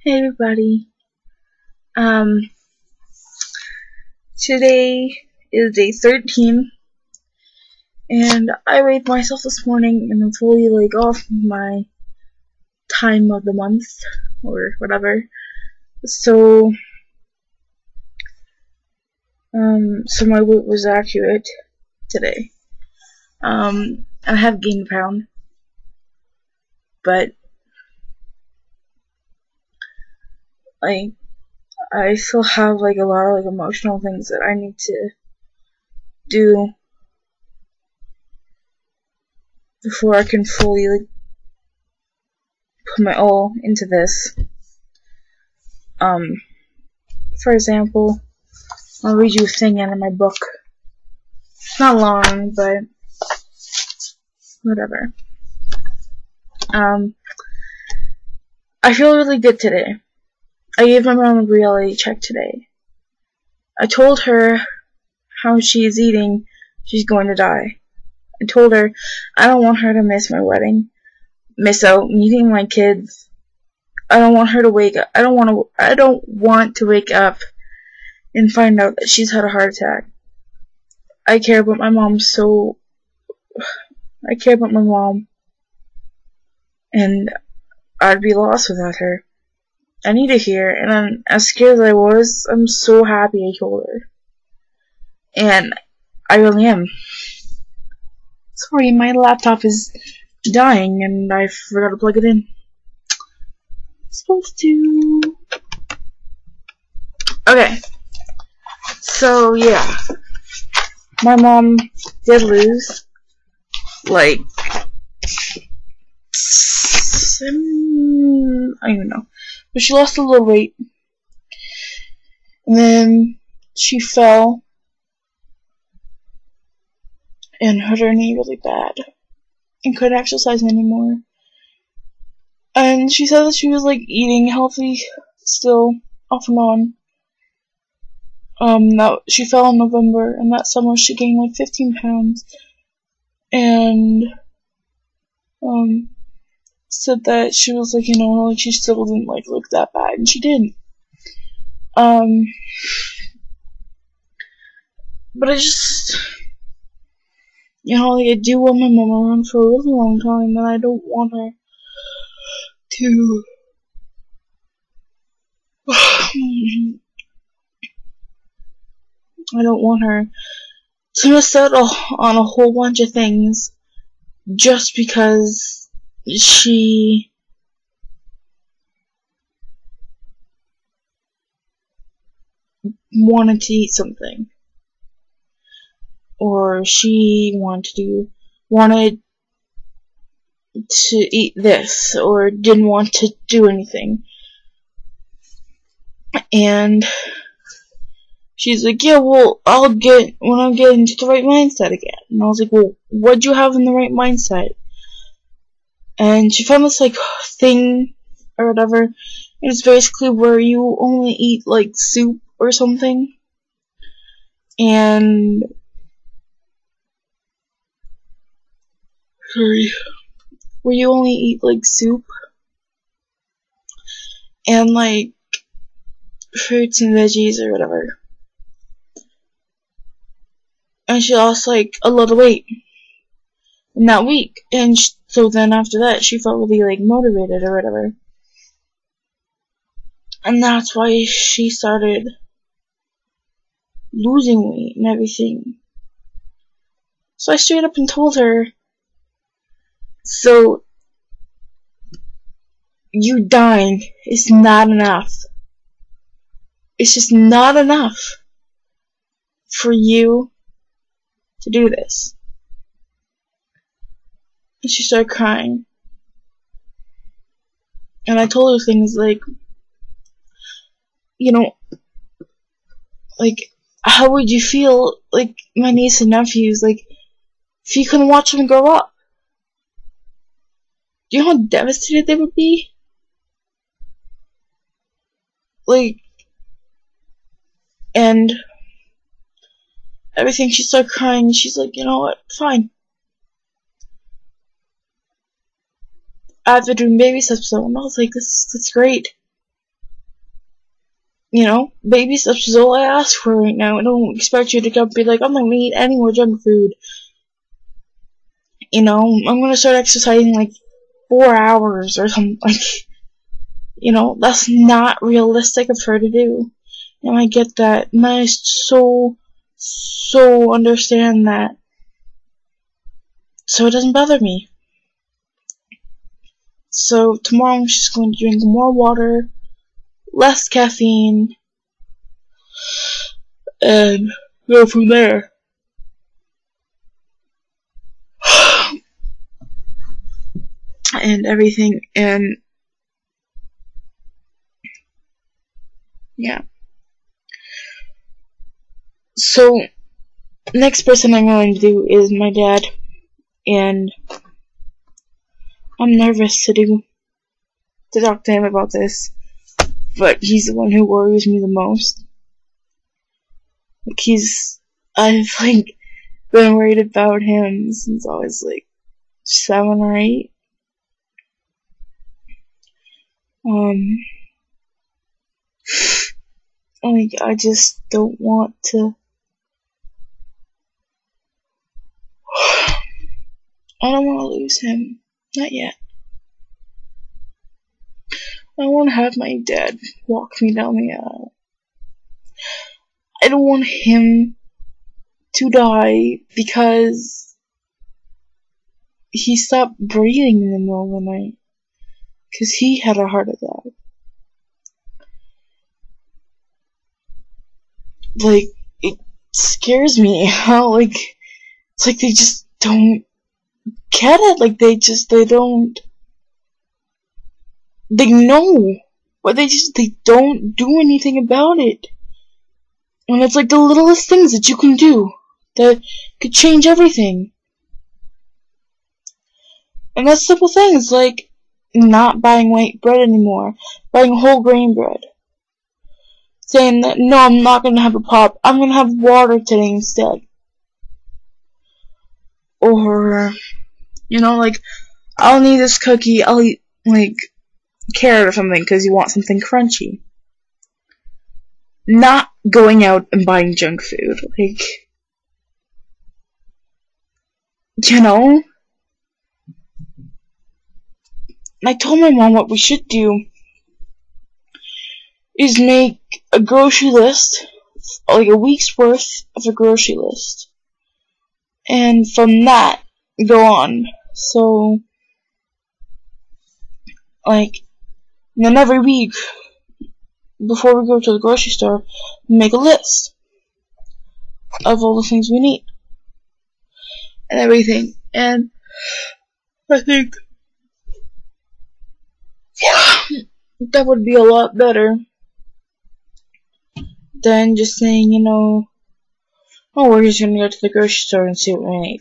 Hey everybody. Um, Today is day 13, and I weighed myself this morning, and I'm fully off my time of the month or whatever. So my weight was accurate today. I have gained a pound, but I still have a lot of emotional things that I need to do before I can fully put my all into this. For example, I'll read you a thing out of my book. It's not long, but whatever. I feel really good today. I gave my mom a reality check today. I told her how she is eating, she's going to die. I told her I don't want her to miss my wedding, miss out meeting my kids. I don't want her to wake up. I don't want to wake up and find out that she's had a heart attack. I care about my mom and I'd be lost without her. I need to hear, and I'm as scared as I was. I'm so happy I told her, and I really am. Sorry, my laptop is dying, and I forgot to plug it in. Supposed to. Okay, so yeah, my mom did lose I don't even know. But she lost a little weight. And then she fell and hurt her knee really bad. And couldn't exercise anymore. And she said that she was eating healthy still, off and on. She fell in November, and that summer she gained 15 pounds. And said that she was she still didn't look that bad, and she didn't. But I just, I do want my mom around for a really long time, and I don't want her to I don't want her to miss out on a whole bunch of things just because she wanted to eat something, or she wanted to eat this, or didn't want to do anything. And she's like, yeah, well, I'll get when I get into the right mindset again. And I was like, well, what'd you have in the right mindset? And she found this thing or whatever. It's basically where you only eat soup or something, and where you only eat soup and fruits and veggies or whatever. And she lost a lot of weight in that week, and so then after that she felt really motivated or whatever, and that's why she started losing weight and everything. So I straight up and told her, so you dying is not enough. It's just not enough for you to do this. And she started crying. And I told her things how would you feel, my niece and nephews, if you couldn't watch them grow up? Do you know how devastated they would be? And everything, she started crying, and she's like, you know what, fine. After doing baby steps, and I was like, that's great. You know, baby steps is all I ask for right now. I don't expect you to come be like, I'm not gonna eat any more junk food. You know, I'm gonna start exercising like 4 hours or something. Like, you know, that's not realistic of her to do. And I get that. And I so understand that. So it doesn't bother me. So tomorrow she's going to drink more water, less caffeine, and go from there. And everything, and yeah. So, next person I'm going to do is my dad, and I'm nervous to talk to him about this, but he's the one who worries me the most. Like, I've, like, been worried about him since I was, like, 7 or 8. Like, I just don't want to. I don't want to lose him. Not yet. I want to have my dad walk me down the aisle. I don't want him to die because he stopped breathing in the middle of the night. Because he had a heart attack. Like, it scares me how, like, it's like they just don't get it. Like, they know, but they don't do anything about it. And it's like the littlest things that you can do that could change everything. And that's simple things like not buying white bread anymore, buying whole grain bread. Saying that, no, I'm not gonna have a pop, I'm gonna have water today instead. Or, you know, like, I'll need this cookie, I'll eat, like, carrot or something because you want something crunchy. Not going out and buying junk food. Like, you know? I told my mom what we should do is make a grocery list, like a week's worth of a grocery list. And from that, go on. So, like, and then every week, before we go to the grocery store, make a list of all the things we need. And everything. And I think that would be a lot better than just saying, you know, oh, we're just gonna go to the grocery store and see what we need.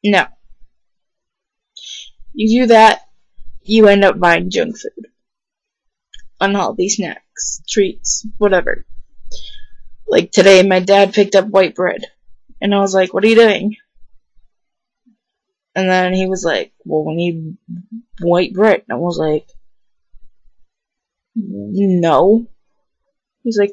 No. You do that, you end up buying junk food. Unhealthy snacks, treats, whatever. Like today, my dad picked up white bread. And I was like, what are you doing? And then he was like, well, we need white bread. And I was like, no. He's like,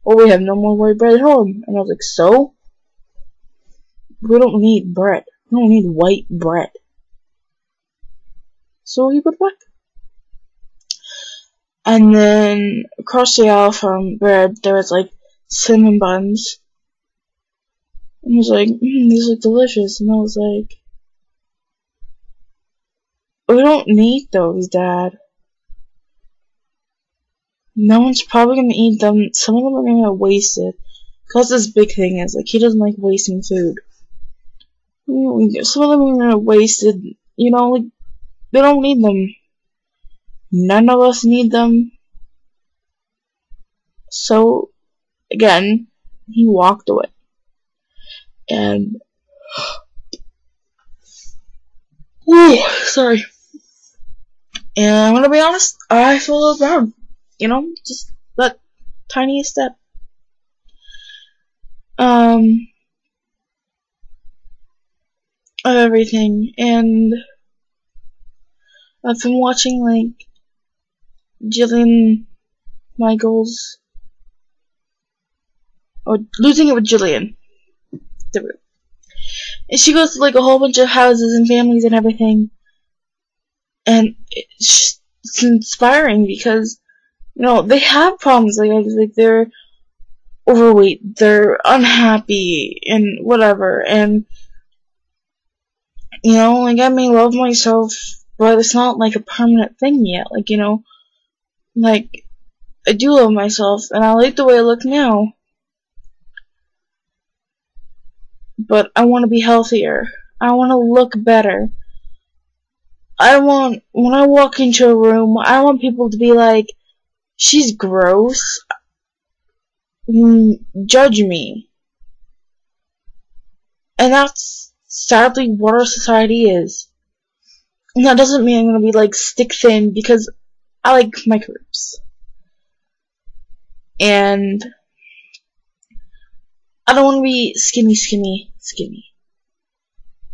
oh, we have no more white bread at home. And I was like, so? We don't need bread. We don't need white bread. So he put it back. And then across the aisle from bread, there was like cinnamon buns. And he was like, these look delicious. And I was like, we don't need those, Dad. No one's probably gonna eat them. Some of them are gonna get wasted. Cause this big thing is, like, he doesn't like wasting food. Some of them are gonna get wasted. You know, like, they don't need them. None of us need them. So, again, he walked away. And, sorry. And I'm gonna be honest, I feel a little bad. You know, just that tiniest step. Of everything. And I've been watching, like, Jillian Michaels. Or losing it with Jillian. And she goes to like a whole bunch of houses and families and everything. And it's inspiring because, you know, they have problems. Like they're overweight, they're unhappy, and whatever. And, you know, like I may love myself, but it's not like a permanent thing yet. Like, you know, like I do love myself, and I like the way I look now. But I want to be healthier. I want to look better. When I walk into a room, I want people to be like, she's gross. Judge me. And that's sadly what our society is. And that doesn't mean I'm gonna be like stick thin, because I like my curves. And I don't want to be skinny.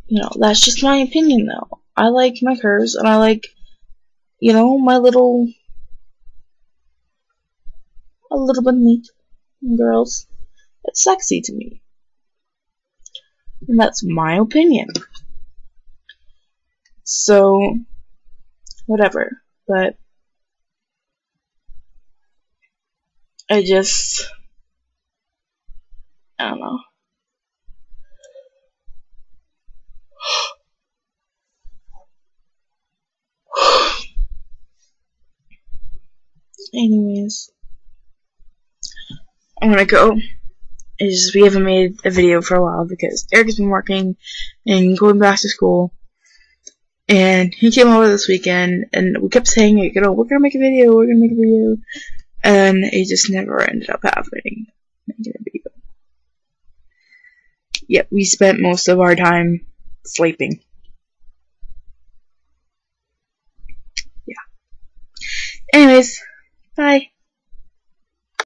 You know, that's just my opinion though. I like my curves, and I like, you know, a little bit of meat. Girls, it's sexy to me. And that's my opinion. So, whatever. But I don't know. Anyways, I'm gonna go. We haven't made a video for a while because Eric has been working and going back to school. And he came over this weekend, and we kept saying, you know, we're gonna make a video, and it just never ended up happening. Making a video. Yep, we spent most of our time sleeping. Yeah. Anyways, bye.